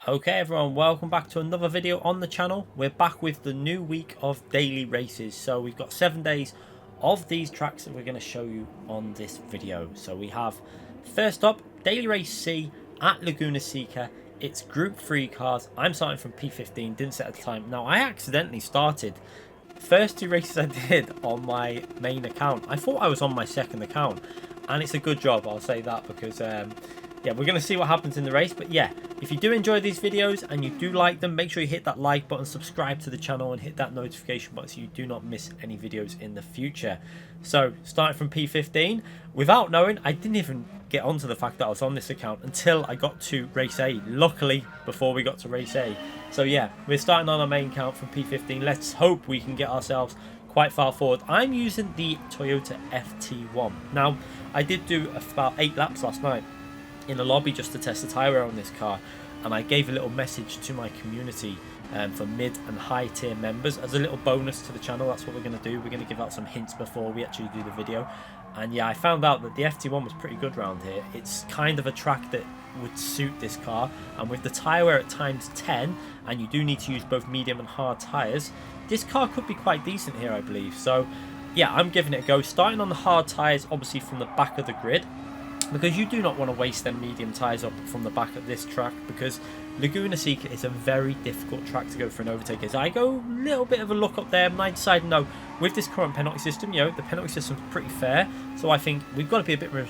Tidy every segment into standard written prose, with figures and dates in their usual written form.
Okay everyone, welcome back to another video on the channel. We're back with the new week of daily races. So we've got 7 days of these tracks that we're going to show you on this video. So we have, first up, Daily Race C at Laguna Seca. It's Group 3 cars. I'm starting from P15, didn't set a time. Now I accidentally started first 2 races I did on my main account. I thought I was on my second account, and it's a good job, I'll say that, because yeah, we're going to see what happens in the race. But yeah, if you do enjoy these videos and you do like them, make sure you hit that like button, subscribe to the channel, and hit that notification button so you do not miss any videos in the future. So starting from P15, without knowing, I didn't even get onto the fact that I was on this account until I got to race A, luckily before we got to race A. So yeah, we're starting on our main account from P15. Let's hope we can get ourselves quite far forward. I'm using the Toyota FT1. Now I did do about 8 laps last night in the lobby just to test the tyre wear on this car, and I gave a little message to my community for mid and high tier members as a little bonus to the channel. That's what we're going to do. We're going to give out some hints before we actually do the video. And yeah, I found out that the FT1 was pretty good around here. It's kind of a track that would suit this car, and with the tyre wear at times 10, and you do need to use both medium and hard tyres, this car could be quite decent here, I believe. So yeah, I'm giving it a go, starting on the hard tyres, obviously from the back of the grid, because you do not want to waste them medium tyres up from the back of this track, because Laguna Seca is a very difficult track to go for an overtake. As I go a little bit of a look up there, and I decided no, with this current penalty system, you know, the penalty system's pretty fair, so I think we've got to be a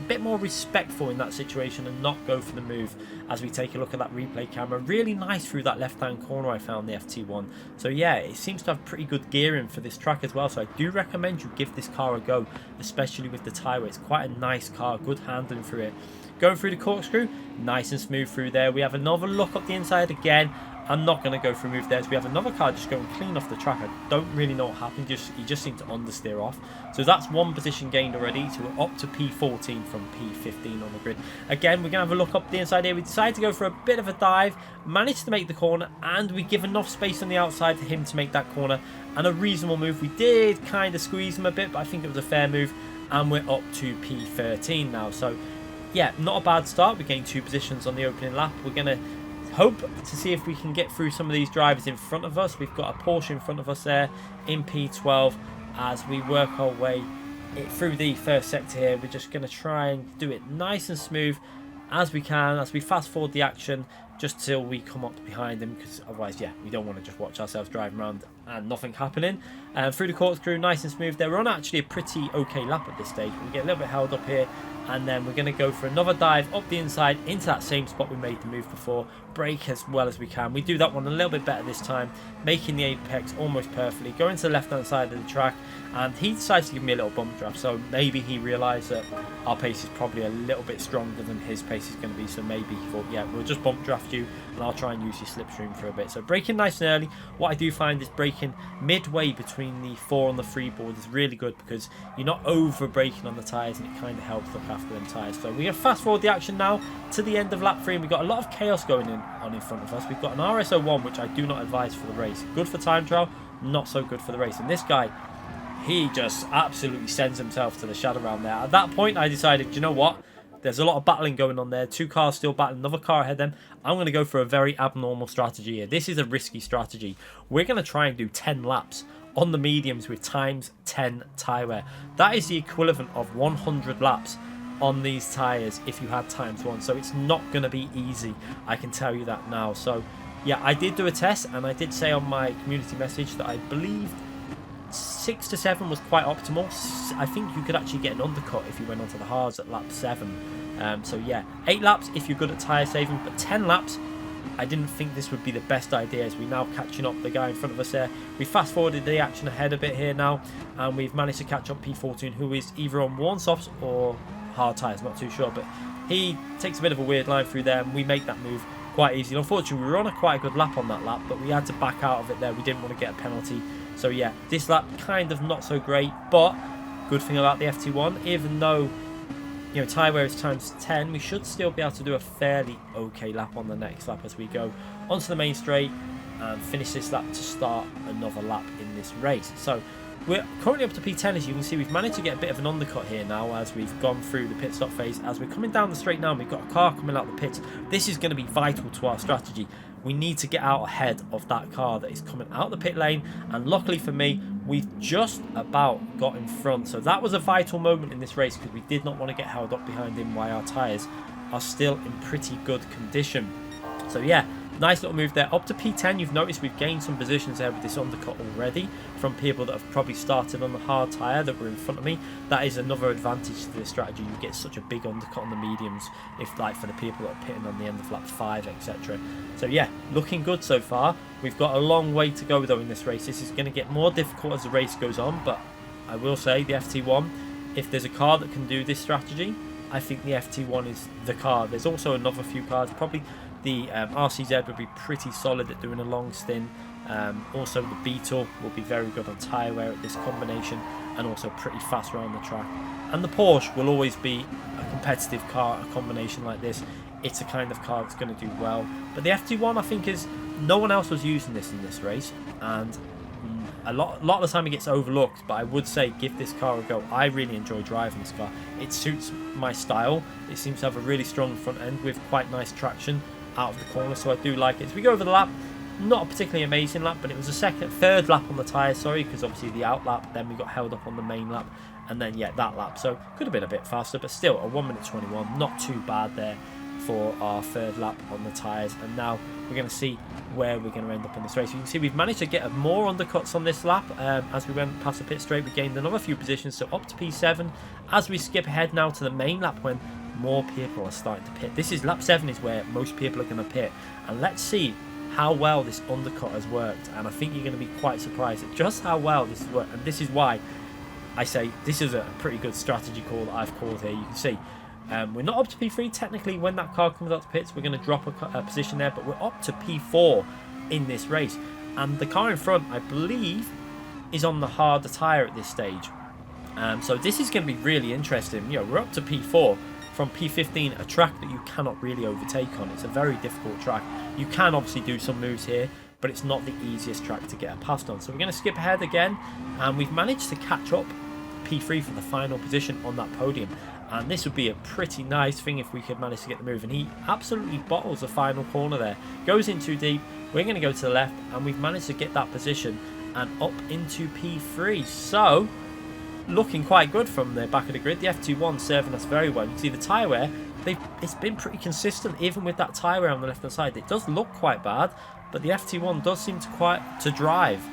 bit more respectful in that situation and not go for the move. As we take a look at that replay camera, really nice through that left hand corner I found the FT1. So yeah, it seems to have pretty good gearing for this track as well, so I do recommend you give this car a go, especially with the tyre. It's quite a nice car, good handling through it. Going through the corkscrew, nice and smooth through there. We have another look up the inside again. I'm not going to go for a move there. So we have another car just going clean off the track. I don't really know what happened. He just seemed to understeer off. So that's 1 position gained already. So we're up to P14 from P15 on the grid. Again, we're going to have a look up the inside here. We decided to go for a bit of a dive. Managed to make the corner. And we give enough space on the outside for him to make that corner. And a reasonable move. We did kind of squeeze him a bit, but I think it was a fair move. And we're up to P13 now. So yeah, not a bad start. We gained 2 positions on the opening lap. We're going to hope to see if we can get through some of these drivers in front of us. We've got a Porsche in front of us there in P12 as we work our way through the first sector here. We're just going to try and do it nice and smooth as we can, as we fast forward the action just till we come up behind them, because otherwise, yeah, we don't want to just watch ourselves driving around and nothing happening. Through the corkscrew, nice and smooth there. We're on actually a pretty okay lap at this stage. We get a little bit held up here, and then we're going to go for another dive up the inside into that same spot we made the move before. Brake as well as we can. We do that one a little bit better this time, making the apex almost perfectly. Going to the left hand side of the track, and he decides to give me a little bump draft, so maybe he realised that our pace is probably a little bit stronger than his pace is going to be, so maybe he thought, yeah, we'll just bump draft you and I'll try and use your slipstream for a bit. So braking nice and early. What I do find is braking midway between the 4 and the 3 board is really good, because you're not over braking on the tyres, and it kind of helps look after them tyres. So we're going to fast forward the action now to the end of lap 3, and we've got a lot of chaos going on in front of us. We've got an RS01, which I do not advise for the race. Good for time trial, not so good for the race. And this guy, he just absolutely sends himself to the shadow round there. At that point, I decided, you know what? There's a lot of battling going on there. 2 cars still battling, another car ahead of them. I'm going to go for a very abnormal strategy here. This is a risky strategy. We're going to try and do 10 laps on the mediums with times 10 tyre wear. That is the equivalent of 100 laps on these tyres if you had times 1. So it's not going to be easy, I can tell you that now. So yeah, I did do a test, and I did say on my community message that I believed 6 to 7 was quite optimal. I think you could actually get an undercut if you went onto the hards at lap 7. So yeah, 8 laps if you're good at tyre saving, but 10 laps, I didn't think this would be the best idea, as we're now catching up the guy in front of us there. We fast forwarded the action ahead a bit here now, and we've managed to catch up P14, who is either on worn softs or hard tyres, not too sure, but he takes a bit of a weird line through there, and we make that move quite easy. Unfortunately, we were on a quite a good lap on that lap, but we had to back out of it there. We didn't want to get a penalty. So yeah, this lap kind of not so great, but good thing about the FT1, even though, you know, tyre wear is times 10, we should still be able to do a fairly okay lap on the next lap as we go onto the main straight and finish this lap to start another lap in this race. So we're currently up to P10. As you can see, we've managed to get a bit of an undercut here now as we've gone through the pit stop phase. As we're coming down the straight now and we've got a car coming out the pits, this is going to be vital to our strategy. We need to get out ahead of that car that is coming out the pit lane, and luckily for me, we've just about got in front. So that was a vital moment in this race because we did not want to get held up behind him while our tyres are still in pretty good condition. So yeah, nice little move there. Up to P10, you've noticed we've gained some positions there with this undercut already from people that have probably started on the hard tyre that were in front of me. That is another advantage to this strategy. You get such a big undercut on the mediums, if like for the people that are pitting on the end of lap 5, etc. So yeah, looking good so far. We've got a long way to go though in this race. This is going to get more difficult as the race goes on, but I will say the FT1, if there's a car that can do this strategy, I think the FT1 is the car. There's also another few cars, probably the RCZ would be pretty solid at doing a long stint. Also the Beetle will be very good on tyre wear at this combination, and also pretty fast around the track. And the Porsche will always be a competitive car, a combination like this. It's a kind of car that's going to do well. But the FT1, I think, is no one else was using this in this race, and a lot of the time it gets overlooked, but I would say give this car a go. I really enjoy driving this car. It suits my style. It seems to have a really strong front end with quite nice traction out of the corner, so I do like it. As we go over the lap, not a particularly amazing lap, but it was a third lap on the tyre, sorry, because obviously the out lap, then we got held up on the main lap, and then yeah, that lap, so could have been a bit faster, but still a 1:21, not too bad there for our third lap on the tyres. And now we're going to see where we're going to end up in this race. You can see we've managed to get more undercuts on this lap. As we went past the pit straight, we gained another few positions, so up to P7 as we skip ahead now to the main lap when more people are starting to pit. This is lap 7 is where most people are going to pit, and let's see how well this undercut has worked. And I think you're going to be quite surprised at just how well this has worked, and this is why I say this is a pretty good strategy call that I've called here. You can see we're not up to P3 technically. When that car comes out to pits, we're going to drop a position there, but we're up to P4 in this race, and the car in front, I believe, is on the harder tyre at this stage. So this is going to be really interesting. You know, we're up to P4 from P15, a track that you cannot really overtake on. It's a very difficult track. You can obviously do some moves here, but it's not the easiest track to get past on. So we're going to skip ahead again, and we've managed to catch up P3 for the final position on that podium. And this would be a pretty nice thing if we could manage to get the move. And he absolutely bottles the final corner there. Goes in too deep. We're going to go to the left, and we've managed to get that position and up into P3. So looking quite good from the back of the grid. The FT1 serving us very well. You can see the tyre wear, it's been pretty consistent even with that tyre wear on the left hand side. It does look quite bad, but the FT1 does seem to drive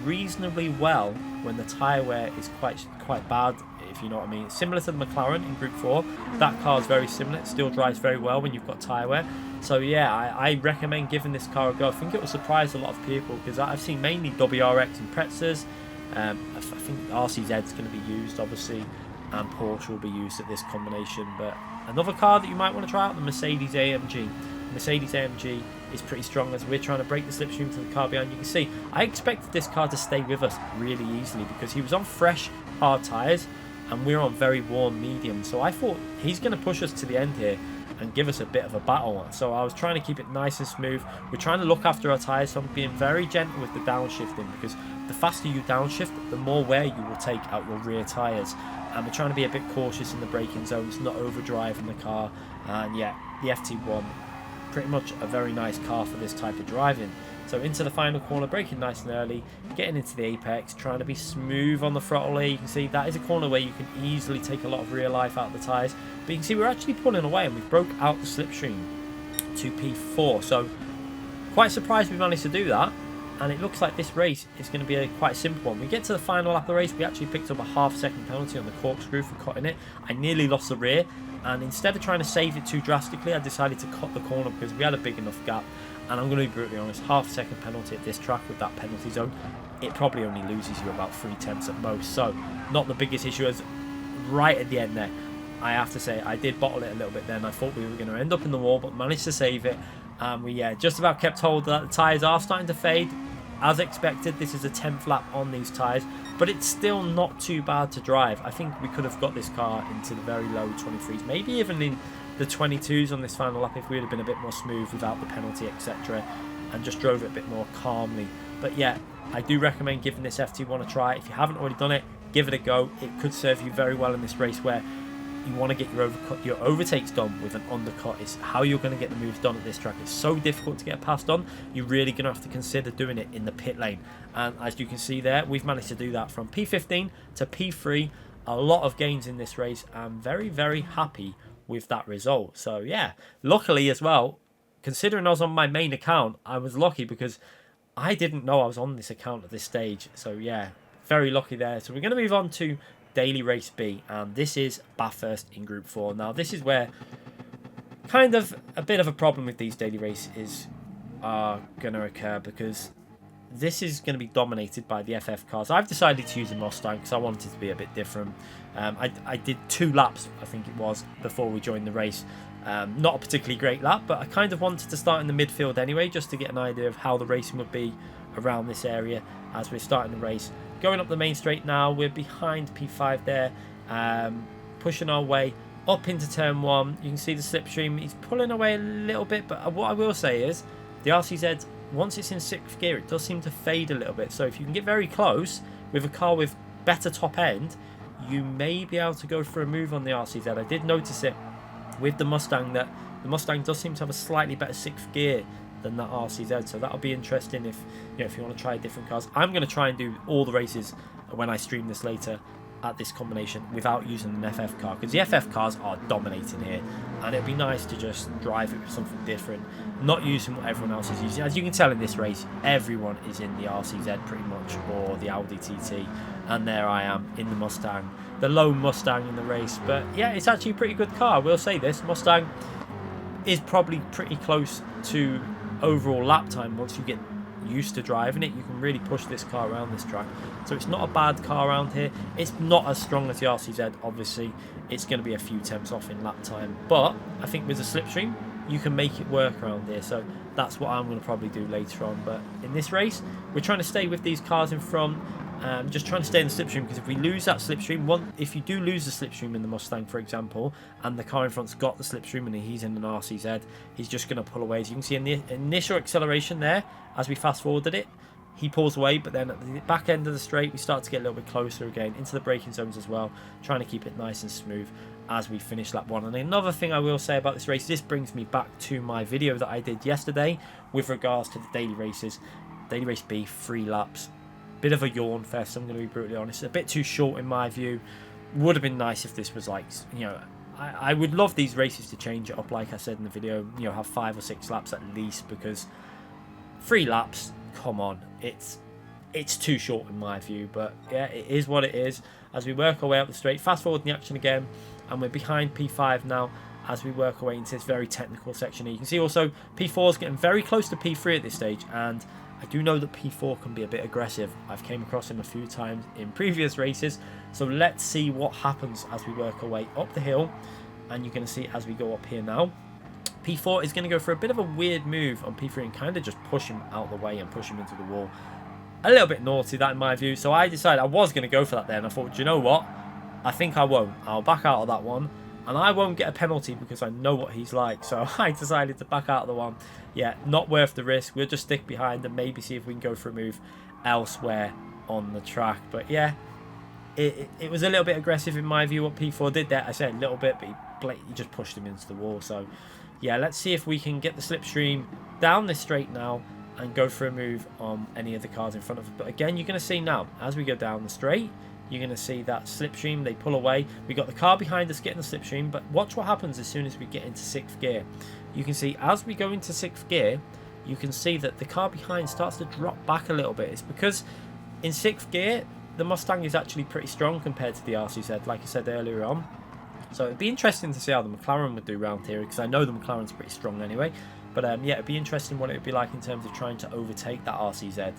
reasonably well when the tyre wear is quite bad, if you know what I mean. It's similar to the McLaren in Group 4. That car is very similar. It still drives very well when you've got tyre wear. So yeah, I recommend giving this car a go. I think it will surprise a lot of people because I've seen mainly WRX and Pretzers. I think RCZ is going to be used, obviously, and Porsche will be used at this combination. But another car that you might want to try out, the Mercedes AMG. Mercedes AMG is pretty strong as we're trying to break the slipstream to the car behind. You can see I expected this car to stay with us really easily because he was on fresh hard tyres and we're on very warm medium. So I thought he's going to push us to the end here and give us a bit of a battle. So I was trying to keep it nice and smooth. We're trying to look after our tyres, so I'm being very gentle with the downshifting because the faster you downshift, the more wear you will take out your rear tyres. And we're trying to be a bit cautious in the braking zones, not overdriving the car. And yeah, the FT1, pretty much a very nice car for this type of driving. So into the final corner, braking nice and early, getting into the apex, trying to be smooth on the throttle here. You can see that is a corner where you can easily take a lot of rear life out of the tyres. But you can see we're actually pulling away and we broke out the slipstream to P4. So quite surprised we managed to do that. And it looks like this race is going to be a quite simple one. We get to the final lap of the race, we actually picked up a half-second penalty on the corkscrew for cutting it. I nearly lost the rear, and instead of trying to save it too drastically, I decided to cut the corner because we had a big enough gap. And I'm going to be brutally honest, half-second penalty at this track with that penalty zone, it probably only loses you about 3/10 at most. So not the biggest issue. As right at the end there, I have to say I did bottle it a little bit then. I thought we were going to end up in the wall, but managed to save it. We just about kept hold of that. The tyres are starting to fade. As expected, this is a 10th lap on these tyres, but it's still not too bad to drive. I think we could have got this car into the very low 23s, maybe even in the 22s on this final lap if we would have been a bit more smooth without the penalty, etc., and just drove it a bit more calmly. But yeah, I do recommend giving this FT1 a try. If you haven't already done it, give it a go. It could serve you very well in this race where you want to get your overtakes done with an undercut. It's how you're going to get the moves done at this track. It's so difficult to get past on. You're really going to have to consider doing it in the pit lane. And as you can see there, we've managed to do that from P15 to P3. A lot of gains in this race. I'm very, very happy with that result. So yeah, luckily as well, considering I was on my main account, I was lucky because I didn't know I was on this account at this stage. So yeah, very lucky there. So we're going to move on to Daily Race B, and this is Bathurst in Group 4. Now this is where kind of a bit of a problem with these daily races are going to occur, because this is going to be dominated by the FF cars. I've decided to use a Mustang because I wanted to be a bit different. I did 2 laps, I think it was, before we joined the race. Not a particularly great lap, but I kind of wanted to start in the midfield anyway, just to get an idea of how the racing would be around this area as we're starting the race. Going up the main straight now, we're behind P5 there, pushing our way up into turn 1. You can see the slipstream, he's pulling away a little bit, but what I will say is the RCZ, once it's in 6th gear, it does seem to fade a little bit. So if you can get very close with a car with better top end, you may be able to go for a move on the RCZ. I did notice it with the Mustang, that the Mustang does seem to have a slightly better 6th gear than that RCZ, so that'll be interesting if if you want to try different cars. I'm going to try and do all the races when I stream this later at this combination without using an FF car, because the FF cars are dominating here, and it'd be nice to just drive it with something different, not using what everyone else is using. As you can tell in this race, everyone is in the RCZ pretty much, or the Audi TT, and there I am in the Mustang, the lone Mustang in the race. But yeah, it's actually a pretty good car, I will say this. Mustang is probably pretty close to overall lap time. Once you get used to driving it, you can really push this car around this track. So it's not a bad car around here. It's not as strong as the RCZ, obviously. It's going to be a few tenths off in lap time, but I think with the slipstream you can make it work around here. So that's what I'm going to probably do later on. But in this race, we're trying to stay with these cars in front, just trying to stay in the slipstream, because if we lose that slipstream, if you do lose the slipstream in the Mustang, for example, and the car in front's got the slipstream and he's in an RCZ, he's just going to pull away. As you can see in the initial acceleration there, as we fast forwarded it, he pulls away, but then at the back end of the straight we start to get a little bit closer again into the braking zones as well, trying to keep it nice and smooth as we finish lap 1. And another thing I will say about this race, this brings me back to my video that I did yesterday with regards to the daily races. Daily race B, 3 laps. Bit of a yawn fest, I'm going to be brutally honest. A bit too short in my view. Would have been nice if this was like, I would love these races to change it up, like I said in the video, have 5 or 6 laps at least, because 3 laps, come on, it's too short in my view. But yeah, it is what it is. As we work our way up the straight, fast forward in the action again, and we're behind P5 now as we work our way into this very technical section here. You can see also P4 is getting very close to P3 at this stage, and I do know that P4 can be a bit aggressive. I've came across him a few times in previous races, so let's see what happens as we work our way up the hill. And you're going to see as we go up here now, P4 is going to go for a bit of a weird move on P3 and kind of just push him out the way and push him into the wall. A little bit naughty, that in my view. So I decided I was going to go for that there, and I thought, do you know what? I think I won't. I'll back out of that one, and I won't get a penalty because I know what he's like. So I decided to back out of the one. Yeah, not worth the risk. We'll just stick behind and maybe see if we can go for a move elsewhere on the track. But yeah, it was a little bit aggressive in my view what P4 did there. I said a little bit, but he just pushed him into the wall. So yeah, let's see if we can get the slipstream down this straight now and go for a move on any of the cars in front of us. But again, you're going to see now, as we go down the straight, you're going to see that slipstream, they pull away. We got the car behind us getting the slipstream, but watch what happens as soon as we get into 6th gear. You can see as we go into 6th gear, you can see that the car behind starts to drop back a little bit. It's because in 6th gear, the Mustang is actually pretty strong compared to the RCZ, like I said earlier on. So it'd be interesting to see how the McLaren would do around here, because I know the McLaren's pretty strong anyway. But yeah, it'd be interesting what it would be like in terms of trying to overtake that RCZ.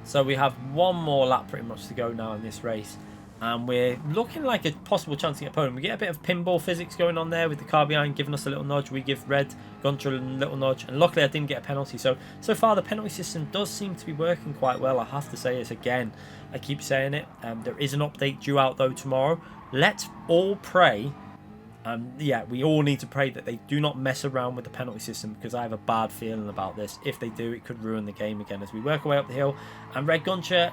So we have one more lap pretty much to go now in this race, and we're looking like a possible chance to get a podium. We get a bit of pinball physics going on there with the car behind giving us a little nudge. We give Red Gunter a little nudge, and luckily I didn't get a penalty. So far the penalty system does seem to be working quite well. I have to say this again, I keep saying it. There is an update due out though tomorrow. Let's all pray Yeah, we all need to pray that they do not mess around with the penalty system, because I have a bad feeling about this. If they do, it could ruin the game again as we work our way up the hill. And Red Guncher,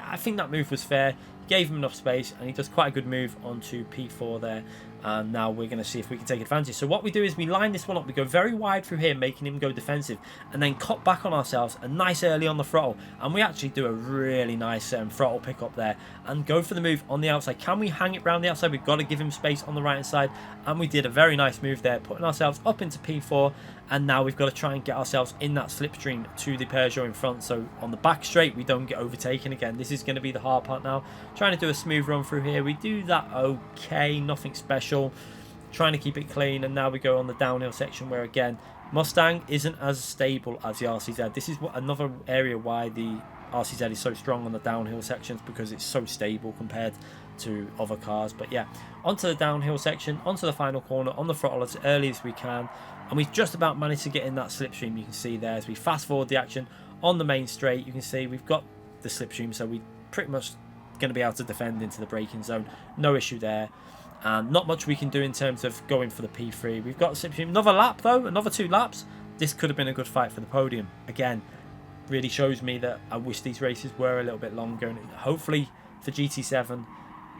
I think that move was fair. Gave him enough space, and he does quite a good move onto P4 there. And now we're going to see if we can take advantage. So what we do is we line this one up. We go very wide through here, making him go defensive, and then cut back on ourselves a nice early on the throttle. And we actually do a really nice throttle pick up there and go for the move on the outside. Can we hang it round the outside? We've got to give him space on the right hand side, and we did a very nice move there, putting ourselves up into P4. And now we've got to try and get ourselves in that slipstream to the Peugeot in front, so on the back straight we don't get overtaken again. This is going to be the hard part now, trying to do a smooth run through here. We do that okay, nothing special, trying to keep it clean. And now we go on the downhill section, where again Mustang isn't as stable as the RCZ. This is another area why the RCZ is so strong on the downhill sections, because it's so stable compared to other cars. But yeah, onto the downhill section, onto the final corner, on the throttle as early as we can, and we've just about managed to get in that slipstream. You can see there as we fast forward the action on the main straight, you can see we've got the slipstream, so we pretty much going to be able to defend into the braking zone, no issue there. And not much we can do in terms of going for the P3. We've got slipstream, another lap though, another 2 laps. This could have been a good fight for the podium. Again, really shows me that I wish these races were a little bit longer, and hopefully for GT7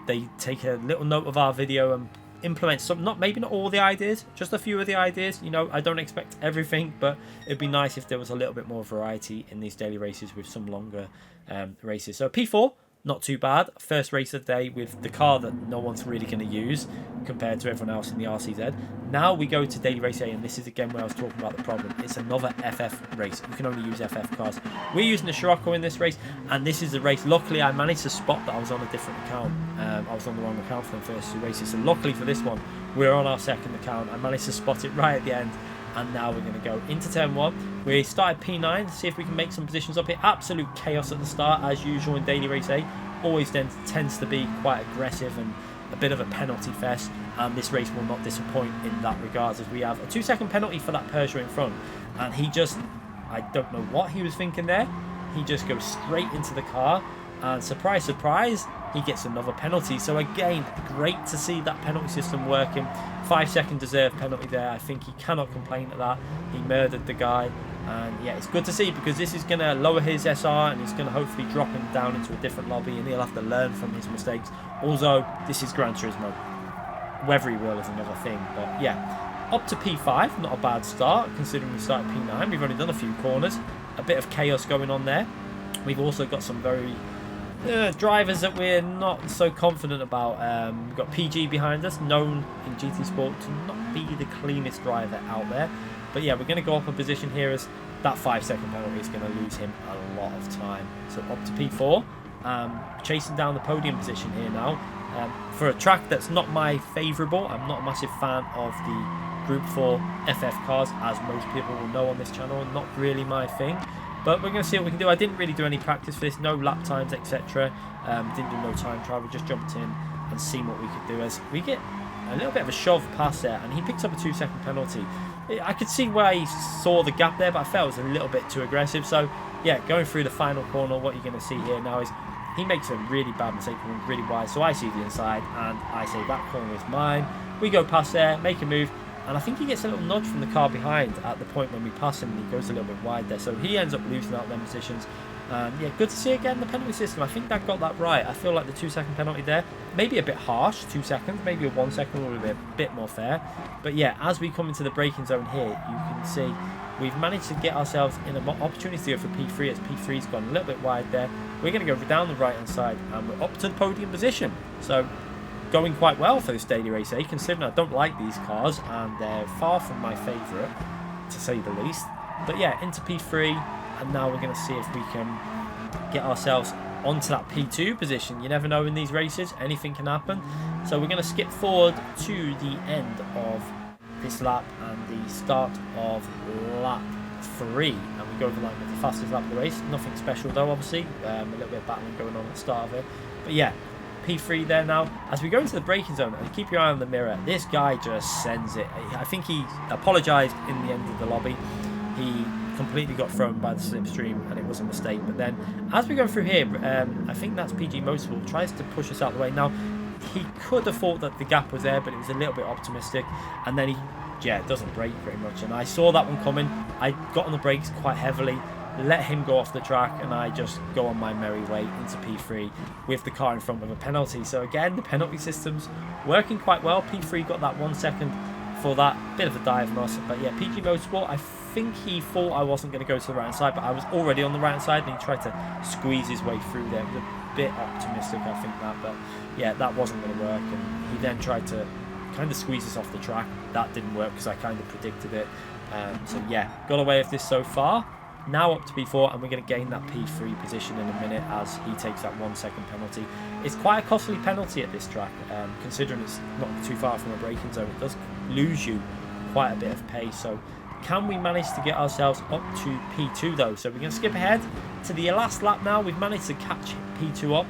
they take a little note of our video and implement some, maybe not all the ideas, just a few of the ideas. You know, I don't expect everything, but it'd be nice if there was a little bit more variety in these daily races with some longer races. So P4, not too bad. First race of the day with the car that no one's really going to use compared to everyone else in the RCZ. Now we go to daily race A, and this is again where I was talking about the problem. It's another FF race. You can only use FF cars. We're using the Scirocco in this race, and this is the race. Luckily, I managed to spot that I was on a different account. I was on the wrong account for the first 2 races. So luckily for this one, we're on our second account. I managed to spot it right at the end. And now we're going to go into turn 1. We started P9, see if we can make some positions up here. Absolute chaos at the start, as usual in daily race A. Always then tends to be quite aggressive and a bit of a penalty fest. And this race will not disappoint in that regards, as we have a 2-second penalty for that Peugeot in front. And he just, I don't know what he was thinking there. He just goes straight into the car. And surprise, surprise, he gets another penalty. So again, great to see that penalty system working. 5-second deserved penalty there. I think he cannot complain at that. He murdered the guy. And yeah, it's good to see, because this is going to lower his SR, and it's going to hopefully drop him down into a different lobby, and he'll have to learn from his mistakes. Also, this is Gran Turismo. Whether he will is another thing. But yeah, up to P5, not a bad start considering we started P9. We've only done a few corners. A bit of chaos going on there. We've also got some very drivers that we're not so confident about. We've got PG behind us, known in GT Sport to not be the cleanest driver out there. But yeah, we're going to go up a position here, as that 5-second penalty is going to lose him a lot of time. So up to P4, chasing down the podium position here now. For a track that's not my favourable, I'm not a massive fan of the Group 4 FF cars, as most people will know on this channel. Not really my thing. But we're going to see what we can do. I didn't really do any practice for this, no lap times, etc. Didn't do no time trial. We just jumped in and seen what we could do, as we get a little bit of a shove past there, and he picks up a 2-second penalty. I could see where he saw the gap there, but I felt it was a little bit too aggressive. So yeah, going through the final corner, what you're going to see here now is he makes a really bad mistake, going really wide. So I see the inside, and I say that corner is mine. We go past there, make a move. And I think he gets a little nudge from the car behind at the point when we pass him, and he goes a little bit wide there. So he ends up losing out them positions. And yeah, good to see again the penalty system. I think that got that right. I feel like the 2-second penalty there, maybe a bit harsh, 2 seconds, maybe a 1 second would be a bit more fair. But yeah, as we come into the braking zone here, you can see we've managed to get ourselves in an opportunity to go for P3, as P3's gone a little bit wide there. We're going to go down the right hand side, and we're up to the podium position. So going quite well for this daily race A, considering I don't like these cars and they're far from my favourite, to say the least. But yeah, into P3, and now we're going to see if we can get ourselves onto that P2 position. You never know in these races, anything can happen. So we're going to skip forward to the end of this lap and the start of lap 3, and we go over like with the fastest lap of the race. Nothing special though, obviously. A little bit of battling going on at the start of it. But yeah, P3 there now. As we go into the braking zone, and keep your eye on the mirror, this guy just sends it. I think he apologised in the end of the lobby. He completely got thrown by the slipstream, and it was a mistake. But then as we go through here, I think that's PG Motorsport, tries to push us out of the way. Now he could have thought that the gap was there, but it was a little bit optimistic. And then it doesn't brake very much. And I saw that one coming. I got on the brakes quite heavily, let him go off the track, and I just go on my merry way into P3 with the car in front with a penalty. So again, the penalty system's working quite well. P3 got that 1 second for that bit of a dive loss. But yeah, PG Motorsport, I think he thought I wasn't going to go to the right hand side, but I was already on the right hand side, and he tried to squeeze his way through there. It was a bit optimistic, I think, that, but yeah, that wasn't going to work. And he then tried to kind of squeeze us off the track. That didn't work because I kind of predicted it. So yeah, got away with this so far. Now up to P4, and we're going to gain that P3 position in a minute as he takes that 1 second penalty. It's quite a costly penalty at this track, considering it's not too far from a braking zone. It does lose you quite a bit of pace. So can we manage to get ourselves up to P2 though? So we're going to skip ahead to the last lap now. We've managed to catch P2 up,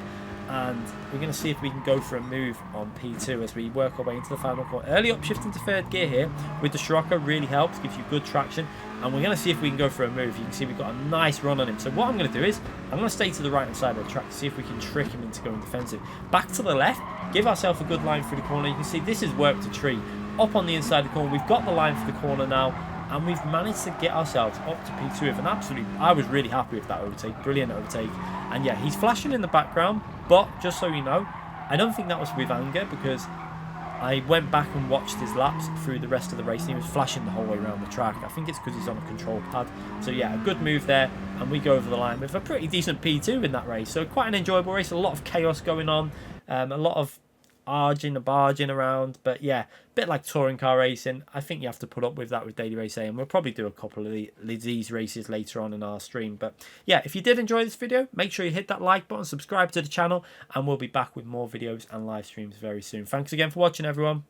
and we're going to see if we can go for a move on P2 as we work our way into the final corner. Early upshift into third gear here with the Scirocco really helps, gives you good traction, and we're going to see if we can go for a move. You can see we've got a nice run on him. So what I'm going to do is I'm going to stay to the right hand side of the track to see if we can trick him into going defensive. Back to the left, give ourselves a good line through the corner. You can see this has worked a treat. Up on the inside of the corner, we've got the line for the corner now, and we've managed to get ourselves up to P2 with an absolute... I was really happy with that overtake, brilliant overtake. And yeah, he's flashing in the background, but just so you know, I don't think that was with anger, because I went back and watched his laps through the rest of the race, and he was flashing the whole way around the track. I think it's because he's on a control pad. So yeah, a good move there, and we go over the line with a pretty decent P2 in that race. So quite an enjoyable race, a lot of chaos going on, a lot of arging and barging around, but yeah, a bit like touring car racing. I think you have to put up with that with daily racing, and we'll probably do a couple of these races later on in our stream. But yeah, if you did enjoy this video, make sure you hit that like button, subscribe to the channel, and we'll be back with more videos and live streams very soon. Thanks again for watching, everyone.